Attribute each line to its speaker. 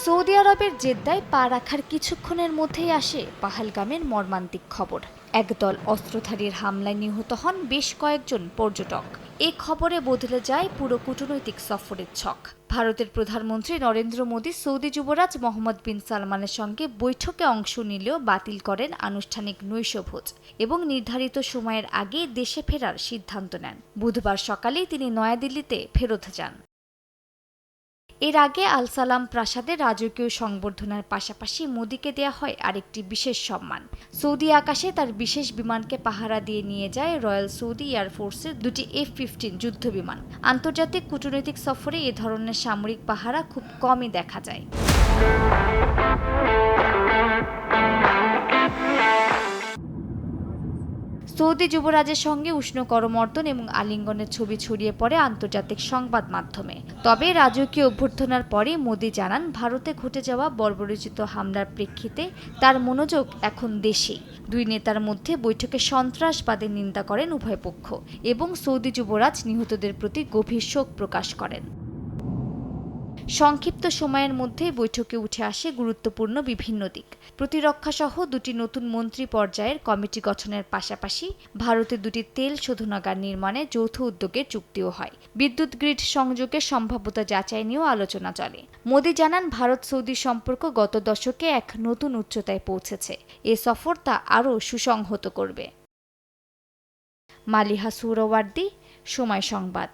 Speaker 1: Saudi আরবের জেদ্দায় পা রাখার কিছুক্ষণের মধ্যেই আসে পাহালগামের মর্মান্তিক খবর। একদল অস্ত্রধারীর হামলায় নিহত হন বেশ কয়েকজন পর্যটক। এ খবরে বদলে যায় পুরো কূটনৈতিক সফরের ছক। ভারতের প্রধানমন্ত্রী নরেন্দ্র মোদী সৌদি যুবরাজ মোহাম্মদ বিন সালমানের সঙ্গে বৈঠকে অংশ নিলেও বাতিল করেন আনুষ্ঠানিক নৈশভোজ এবং নির্ধারিত সময়ের আগে দেশে ফেরার সিদ্ধান্ত নেন। বুধবার সকালেই তিনি নয়াদিল্লিতে ফেরত যান। এর আগে আল সালাম প্রাসাদে রাজকীয় সংবর্ধনার পাশাপাশি মোদীকে দেয়া হয় আরেকটি বিশেষ সম্মান। সৌদি আকাশে তার বিশেষ বিমানকে পাহারা দিয়ে নিয়ে যায় রয়্যাল সৌদি এয়ারফোর্সের দুটি F-15 যুদ্ধবিমান। আন্তর্জাতিক কূটনৈতিক সফরে এ ধরনের সামরিক পাহারা খুব কমই দেখা যায়। সৌদি যুবরাজের সঙ্গে উষ্ণ করমর্দন এবং আলিঙ্গনের ছবি ছড়িয়ে পড়ে আন্তর্জাতিক সংবাদ মাধ্যমে। তবে রাজকীয় অভ্যর্থনার পরে মোদি জানান, ভারতে ঘটে যাওয়া বর্বরোচিত হামলার প্রেক্ষিতে তার মনোযোগ এখন দেশেই। দুই নেতার মধ্যে বৈঠকে সন্ত্রাসবাদের নিন্দা করেন উভয় পক্ষ এবং সৌদি যুবরাজ নিহতদের প্রতি গভীর শোক প্রকাশ করেন। সংক্ষিপ্ত সময়ের মধ্যে বৈঠকে উঠে আসে গুরুত্বপূর্ণ বিভিন্ন দিক। প্রতিরক্ষাসহ দুটি নতুন মন্ত্রী পর্যায়ের কমিটি গঠনের পাশাপাশি ভারতে দুটি তেল শোধনাগার নির্মাণে যৌথ উদ্যোগের চুক্তিও হয়। বিদ্যুৎ গ্রিড সংযোগের সম্ভাব্যতা যাচাই নিয়েও আলোচনা চলে। মোদি জানান, ভারত সৌদি সম্পর্ক গত দশকে এক নতুন উচ্চতায় পৌঁছেছে। এ সফর তা আরও সুসংহত করবে। মালিহা সুহরাওয়ার্দী, সময় সংবাদ।